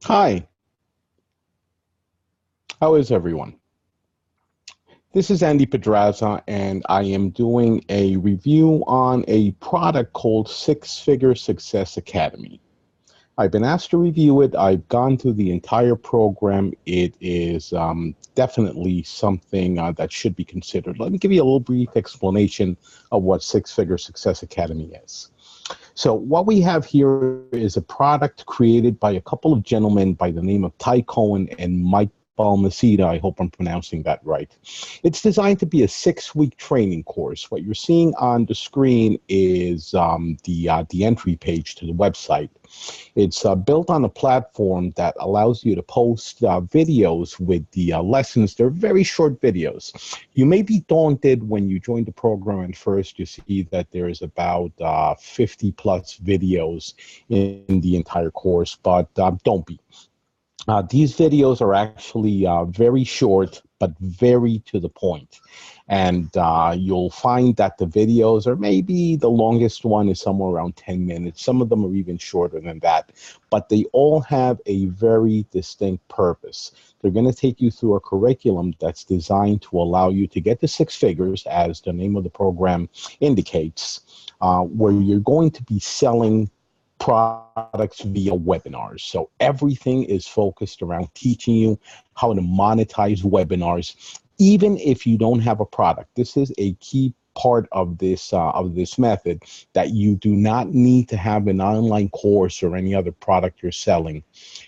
Hi, how is everyone? This is Andy Pedraza, and I am doing a review on a product called Six Figure Success Academy. I've been asked to review it. I've gone through the entire program. It is definitely something that should be considered. Let me give you a little brief explanation of what Six Figure Success Academy is. So what we have here is a product created by a couple of gentlemen by the name of Ty Cohen and Mike Balmaceda. I hope I'm pronouncing that right. It's designed to be a 6-week training course. What you're seeing on the screen is the entry page to the website. It's built on a platform that allows you to post videos with the lessons. They're very short videos. You may be daunted when you join the program and first you see that there is about 50 plus videos in the entire course, but don't be. These videos are actually very short, but very to the point. And you'll find that the videos are maybe the longest one is somewhere around 10 minutes. Some of them are even shorter than that, but they all have a very distinct purpose. They're going to take you through a curriculum that's designed to allow you to get to six figures, as the name of the program indicates, where you're going to be selling products via webinars. So everything is focused around teaching you how to monetize webinars, even if you don't have a product. This is a key part of this method, that you do not need to have an online course or any other product you're selling.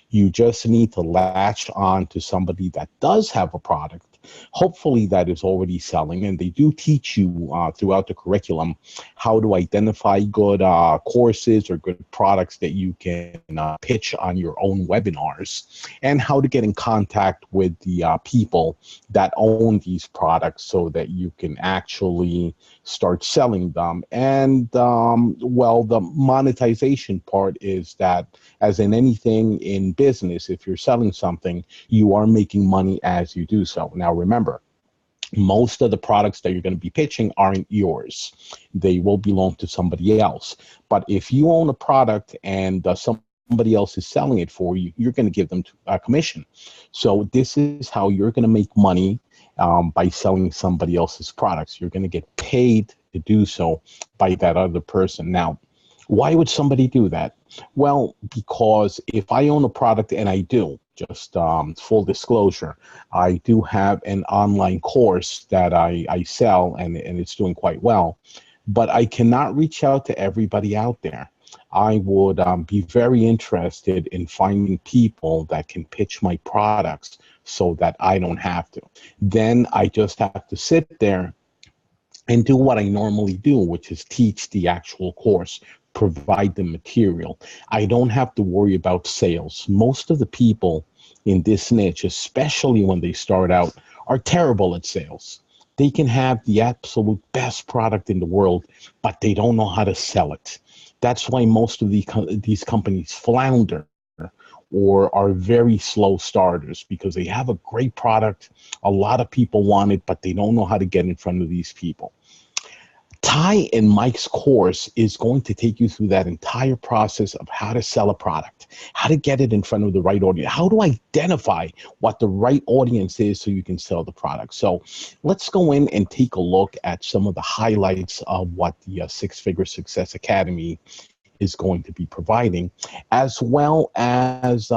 You just need to latch on to somebody that does have a product, hopefully that is already selling, and they do teach you throughout the curriculum how to identify good courses or good products that you can pitch on your own webinars, and how to get in contact with the people that own these products so that you can actually start selling them. And well, the monetization part is that, as in anything in business, if you're selling something, you are making money as you do so. Now, remember, most of the products that you're going to be pitching aren't yours. They will belong to somebody else. But if you own a product and somebody else is selling it for you, you're going to give them a commission. So this is how you're going to make money by selling somebody else's products. You're going to get paid to do so by that other person. Now, why would somebody do that? Well, because if I own a product, and I do, just full disclosure, I do have an online course that I sell, and it's doing quite well, but I cannot reach out to everybody out there. I would be very interested in finding people that can pitch my products so that I don't have to. Then I just have to sit there and do what I normally do, which is teach the actual course, provide the material. I don't have to worry about sales. Most of the people in this niche, especially when they start out, are terrible at sales. They can have the absolute best product in the world, but they don't know how to sell it. That's why most of these companies flounder or are very slow starters, because they have a great product. A lot of people want it, but they don't know how to get in front of these people. Ty and Mike's course is going to take you through that entire process of how to sell a product, how to get it in front of the right audience, how to identify what the right audience is so you can sell the product. So let's go in and take a look at some of the highlights of what the Six Figure Success Academy is going to be providing, as well as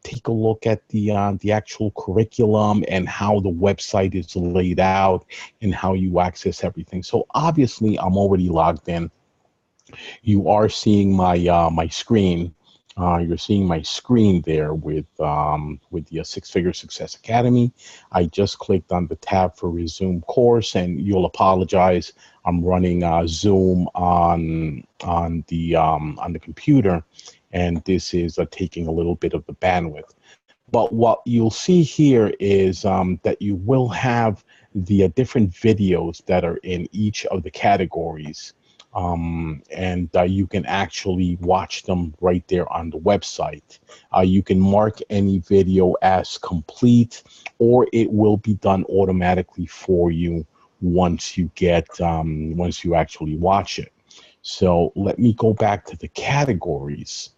take a look at the actual curriculum and how the website is laid out and how you access everything. So obviously, I'm already logged in. You are seeing my screen. You're seeing my screen there with the Six Figure Success Academy. I just clicked on the tab for Resume Course, and you'll apologize. I'm running Zoom on the computer, and this is taking a little bit of the bandwidth. But what you'll see here is that you will have the different videos that are in each of the categories. And you can actually watch them right there on the website. You can mark any video as complete, or it will be done automatically for you once once you actually watch it. So let me go back to the categories.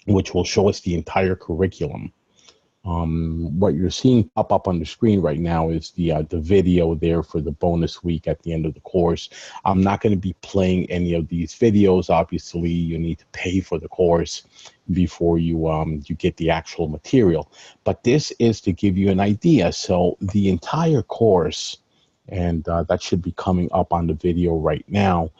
which will show us the entire curriculum. What you're seeing pop up on the screen right now is the video there for the bonus week at the end of the course. I'm not going to be playing any of these videos. Obviously, you need to pay for the course before you get the actual material. But this is to give you an idea. So the entire course, and that should be coming up on the video right now.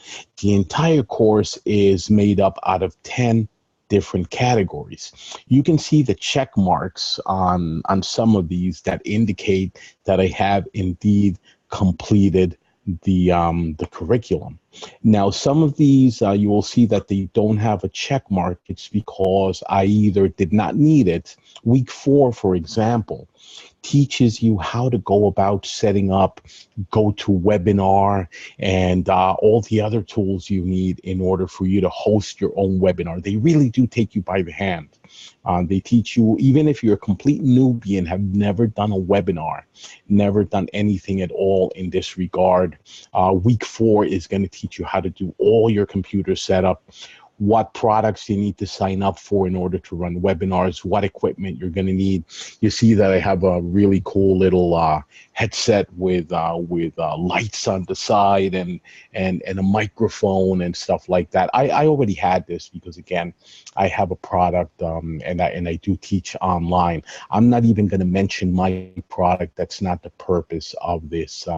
The entire course is made up out of 10 different categories. You can see the check marks on some of these that indicate that I have indeed completed the curriculum. Now, some of these you will see that they don't have a check mark. It's because I either did not need it. Week 4, for example, teaches you how to go about setting up GoToWebinar and all the other tools you need in order for you to host your own webinar. They really do take you by the hand. They teach you, even if you're a complete newbie and have never done a webinar, never done anything at all in this regard, week 4 is going to teach you how to do all your computer setup, what products you need to sign up for in order to run webinars, what equipment you're going to need. You see that I have a really cool little headset with lights on the side and a microphone and stuff like that. I already had this because, again, I have a product and I do teach online. I'm not even going to mention my product. That's not the purpose of this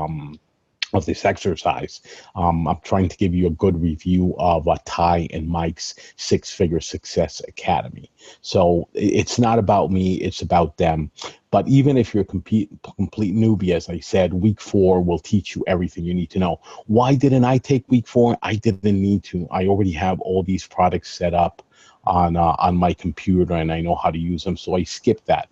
exercise. I'm trying to give you a good review of Ty and Mike's Six-Figure Success Academy. So it's not about me, it's about them. But even if you're a complete newbie, as I said, week 4 will teach you everything you need to know. Why didn't I take week 4? I didn't need to. I already have all these products set up on my computer and I know how to use them, so I skipped that.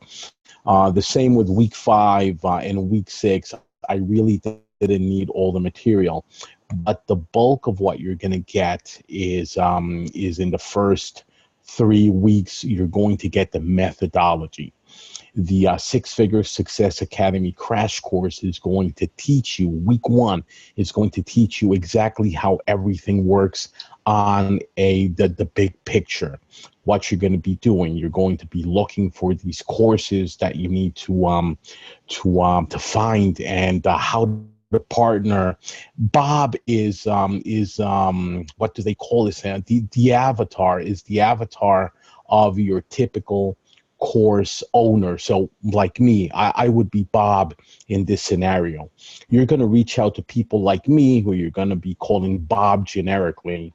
The same with week 5 and week 6. I really didn't need all the material, but the bulk of what you're going to get is in the first 3 weeks. You're going to get the methodology. The Six-Figure Success Academy crash course is going to teach you, week 1 is going to teach you exactly how everything works on the big picture. What you're going to be doing, you're going to be looking for these courses that you need to find and how the partner. Bob is what do they call this? The avatar is the avatar of your typical course owner. So like me, I would be Bob in this scenario. You're going to reach out to people like me who you're going to be calling Bob generically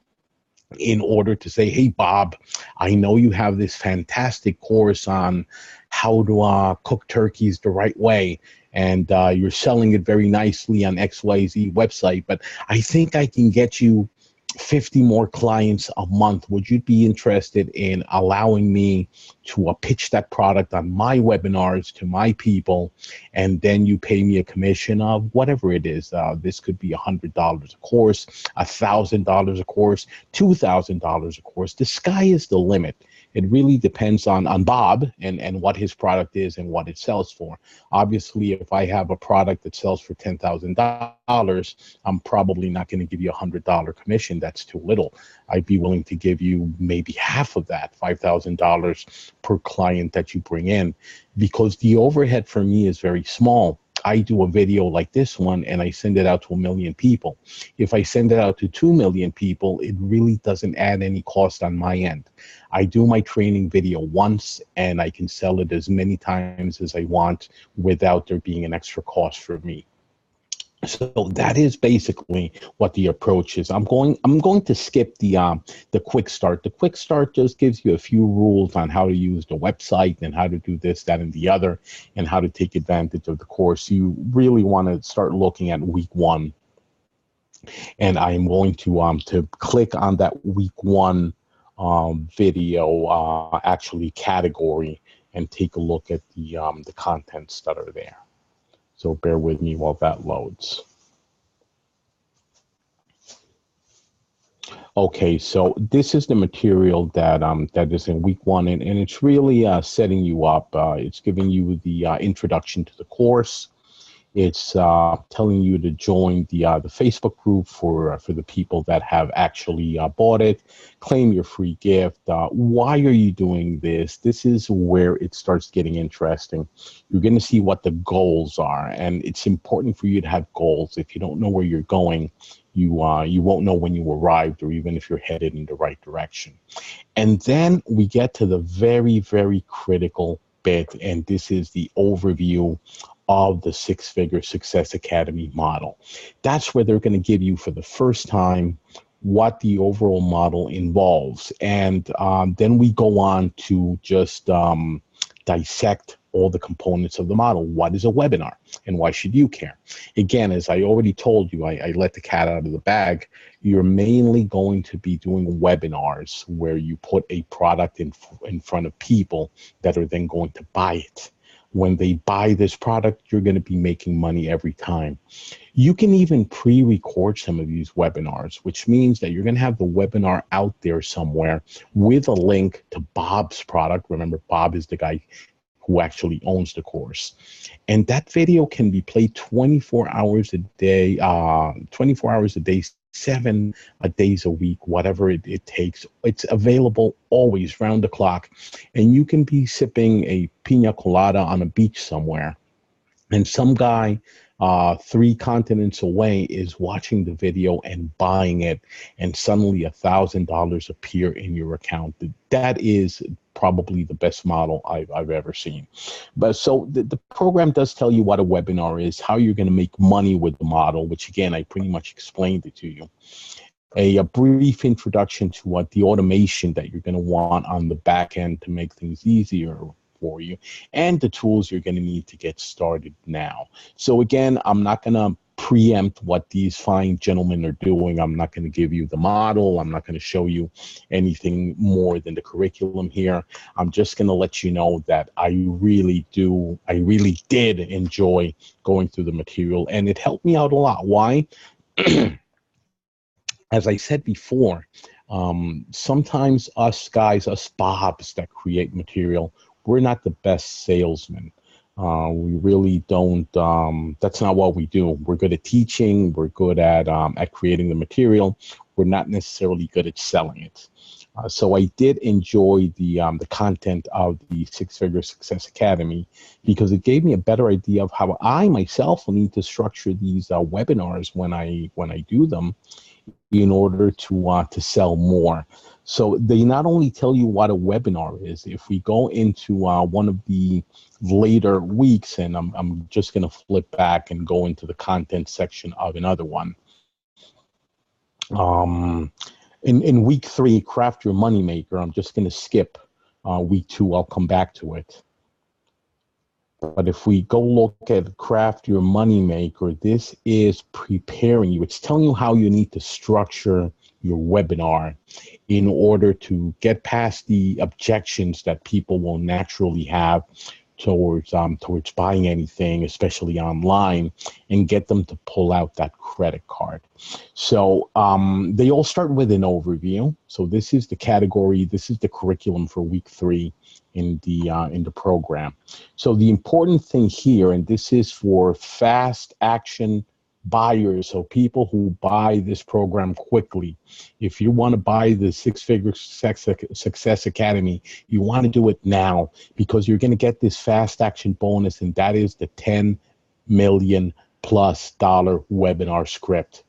in order to say, hey, Bob, I know you have this fantastic course on how to cook turkeys the right way, and you're selling it very nicely on XYZ website, but I think I can get you 50 more clients a month. Would you be interested in allowing me to pitch that product on my webinars to my people, and then you pay me a commission of whatever it is? This could be $100 a course, $1,000 a course, $2,000 a course. The sky is the limit. It really depends on Bob and what his product is and what it sells for. Obviously, if I have a product that sells for $10,000, I'm probably not going to give you $100 commission. That's too little. I'd be willing to give you maybe half of that, $5,000 per client that you bring in, because the overhead for me is very small. I do a video like this one and I send it out to 1 million people. If I send it out to 2 million people, it really doesn't add any cost on my end. I do my training video once and I can sell it as many times as I want without there being an extra cost for me. So that is basically what the approach is. I'm going to skip the quick start. The quick start just gives you a few rules on how to use the website and how to do this, that, and the other, and how to take advantage of the course. You really want to start looking at week 1, and I'm going to click on that week 1 video actually category and take a look at the contents that are there. So bear with me while that loads. Okay, so this is the material that that is in week 1, and it's really setting you up. It's giving you the introduction to the course. It's telling you to join the Facebook group for the people that have actually bought it. Claim your free gift. Why are you doing this? This is where it starts getting interesting. You're going to see what the goals are, and it's important for you to have goals. If you don't know where you're going, you won't know when you arrived, or even if you're headed in the right direction. And then we get to the very, very critical bit, and this is the overview of the Six Figure Success Academy model. That's where they're going to give you for the first time what the overall model involves. And then we go on to just dissect all the components of the model. What is a webinar and why should you care? Again, as I already told you, I let the cat out of the bag. You're mainly going to be doing webinars where you put a product in front of people that are then going to buy it. When they buy this product, you're going to be making money every time. You can even pre-record some of these webinars, which means that you're going to have the webinar out there somewhere with a link to Bob's product. Remember, Bob is the guy who actually owns the course. And that video can be played 24 hours a day, 7 days a week, whatever it takes. It's available always round the clock. And you can be sipping a pina colada on a beach somewhere, and some guy 3 continents away is watching the video and buying it, and suddenly $1,000 appear in your account. That is probably the best model I've ever seen. But so the program does tell you what a webinar is, how you're going to make money with the model, which again, I pretty much explained it to you. A brief introduction to what the automation that you're going to want on the back end to make things easier for you, and the tools you're going to need to get started now. So again, I'm not going to preempt what these fine gentlemen are doing. I'm not going to give you the model. I'm not going to show you anything more than the curriculum here. I'm just going to let you know that I really did enjoy going through the material, and it helped me out a lot. Why? As I said before, sometimes us Bobs that create material, we're not the best salesmen. We really don't, that's not what we do. We're good at teaching. We're good at creating the material. We're not necessarily good at selling it. So I did enjoy the content of the Six Figure Success Academy, because it gave me a better idea of how I myself will need to structure these webinars when I do them, in order to sell more. So they not only tell you what a webinar is. If we go into one of the later weeks, and I'm just going to flip back and go into the content section of another one. In week 3, Craft Your Moneymaker, I'm just going to skip week 2. I'll come back to it. But if we go look at Craft Your Moneymaker, this is preparing you. It's telling you how you need to structure your webinar in order to get past the objections that people will naturally have towards buying anything, especially online, and get them to pull out that credit card. So they all start with an overview. So this is the category, this is the curriculum for week 3 in the program. So the important thing here, and this is for fast action buyers, so people who buy this program quickly. If you want to buy the Six Figure Success Academy, you want to do it now, because you're going to get this fast action bonus, and that is the $10 million+ webinar script.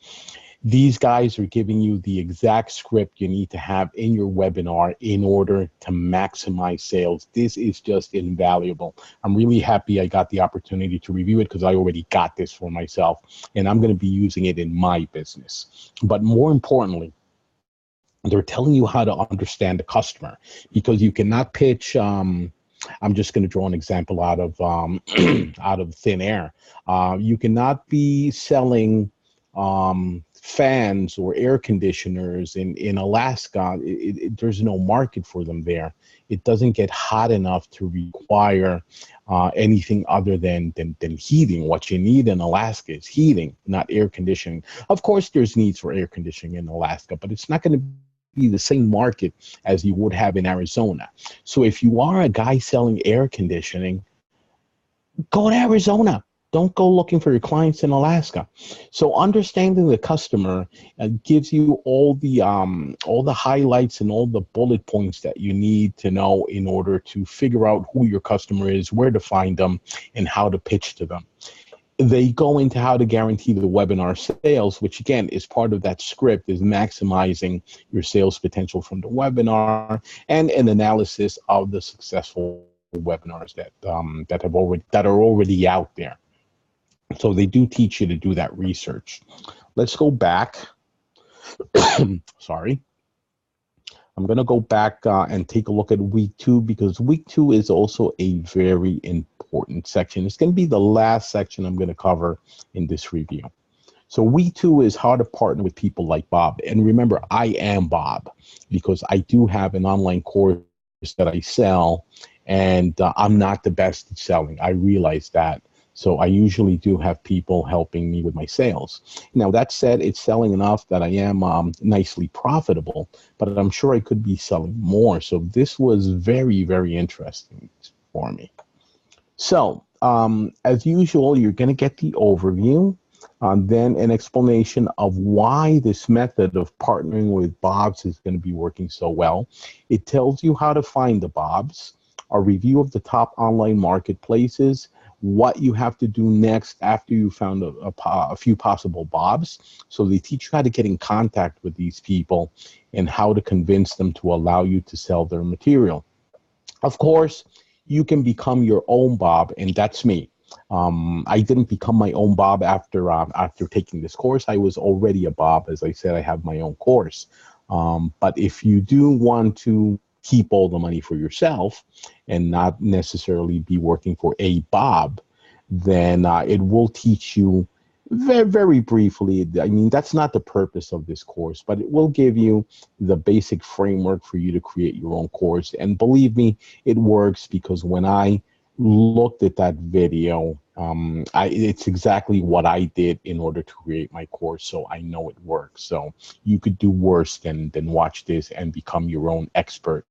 These guys are giving you the exact script you need to have in your webinar in order to maximize sales. This is just invaluable. I'm really happy I got the opportunity to review it, because I already got this for myself, and I'm going to be using it in my business. But more importantly, they're telling you how to understand the customer, because you cannot pitch. I'm just going to draw an example out of out of thin air. You cannot be selling fans or air conditioners in Alaska. There's no market for them there. It doesn't get hot enough to require anything other than heating. What you need in Alaska is heating, not air conditioning. Of course, there's needs for air conditioning in Alaska, but it's not going to be the same market as you would have in Arizona. So if you are a guy selling air conditioning, go to Arizona. Don't go looking for your clients in Alaska. So understanding the customer gives you all the highlights and all the bullet points that you need to know in order to figure out who your customer is, where to find them, and how to pitch to them. They go into how to guarantee the webinar sales, which again is part of that script, is maximizing your sales potential from the webinar, and an analysis of the successful webinars that are already out there. So they do teach you to do that research. Let's go back. Sorry. I'm going to go back and take a look at week 2, because week 2 is also a very important section. It's going to be the last section I'm going to cover in this review. So week 2 is how to partner with people like Bob. And remember, I am Bob, because I do have an online course that I sell, and I'm not the best at selling. I realize that. So I usually do have people helping me with my sales. Now, that said, it's selling enough that I am nicely profitable, but I'm sure I could be selling more. So this was very, very interesting for me. So as usual, you're going to get the overview, then an explanation of why this method of partnering with Bobs is going to be working so well. It tells you how to find the Bobs, a review of the top online marketplaces, what you have to do next after you found a few possible Bobs. So they teach you how to get in contact with these people and how to convince them to allow you to sell their material. Of course, you can become your own Bob, and that's me. I didn't become my own Bob after taking this course. I was already a Bob. As I said, I have my own course. But if you do want to keep all the money for yourself and not necessarily be working for a Bob, then it will teach you very, very briefly. I mean, that's not the purpose of this course, but it will give you the basic framework for you to create your own course. And believe me, it works, because when I looked at that video, it's exactly what I did in order to create my course, so I know it works. So you could do worse than watch this and become your own expert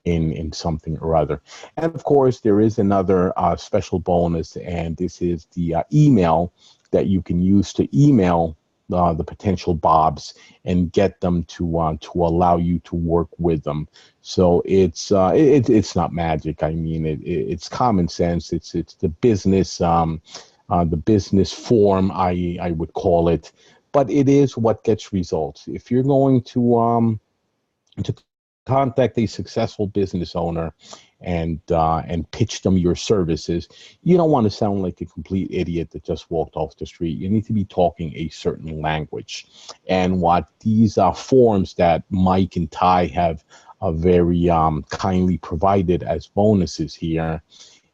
in something or other. And of course, there is another special bonus, and this is the email that you can use to email the potential Bobs and get them to allow you to work with them. So it's not magic. I mean, it's common sense. It's the business form, I would call it, but it is what gets results. If you're going to contact a successful business owner and pitch them your services, you don't want to sound like a complete idiot that just walked off the street. You need to be talking a certain language. And what these forms that Mike and Ty have very kindly provided as bonuses here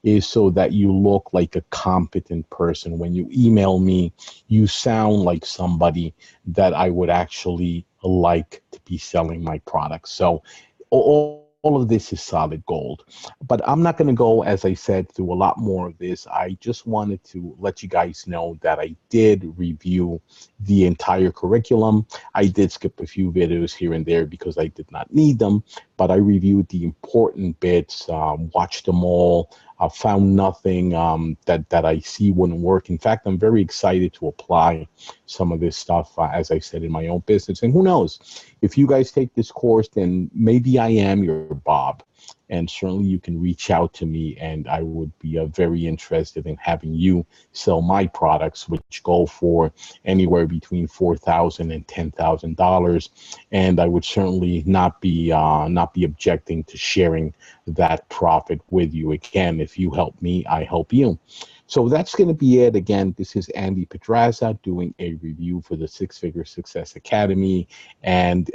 is so that you look like a competent person. When you email me, you sound like somebody that I would actually like to be selling my products. So all of this is solid gold. But I'm not going to go, as I said, through a lot more of this. I just wanted to let you guys know that I did review the entire curriculum. I did skip a few videos here and there because I did not need them, but I reviewed the important bits, watched them all. Found nothing that I see wouldn't work. In fact, I'm very excited to apply some of this stuff, as I said, in my own business. And who knows, if you guys take this course, then maybe I am your Bob. And certainly you can reach out to me, and I would be very interested in having you sell my products, which go for anywhere between $4,000 and $10,000. And I would certainly not be objecting to sharing that profit with you. Again, if you help me, I help you. So that's going to be it. Again, this is Andy Pedraza doing a review for the Six Figure Success Academy. And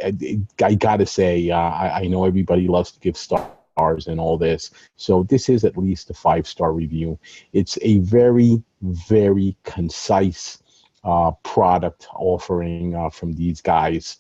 I got to say, I know everybody loves to give stars and all this. So this is at least a 5-star review. It's a very, very concise product offering from these guys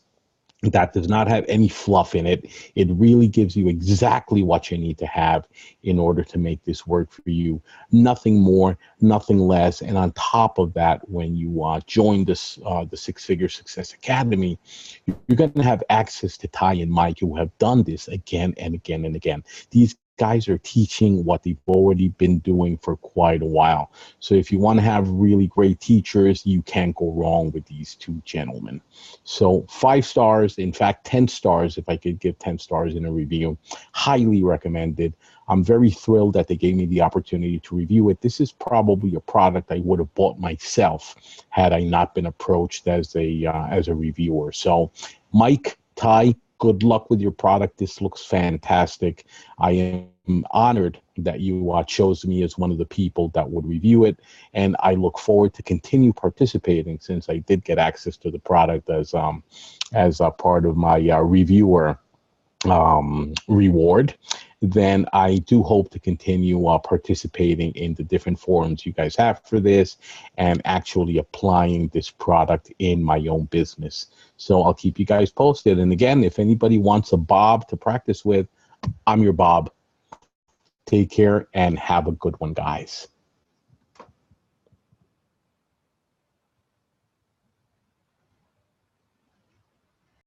that does not have any fluff in it. It really gives you exactly what you need to have in order to make this work for you. Nothing more, nothing less. And on top of that, when you join this the Six Figure Success Academy, you're going to have access to Ty and Mike, who have done this again and again and again. These guys are teaching what they've already been doing for quite a while. So if you want to have really great teachers, you can't go wrong with these two gentlemen. So 5 stars, in fact, 10 stars, if I could give 10 stars in a review, highly recommended. I'm very thrilled that they gave me the opportunity to review it. This is probably a product I would have bought myself had I not been approached as a reviewer. So Mike, Ty, good luck with your product. This looks fantastic. I am honored that you chose me as one of the people that would review it, and I look forward to continue participating since I did get access to the product as a part of my reviewer reward. Then I do hope to continue participating in the different forums you guys have for this and actually applying this product in my own business. So I'll keep you guys posted. And again, if anybody wants a Bob to practice with, I'm your Bob. Take care and have a good one, guys.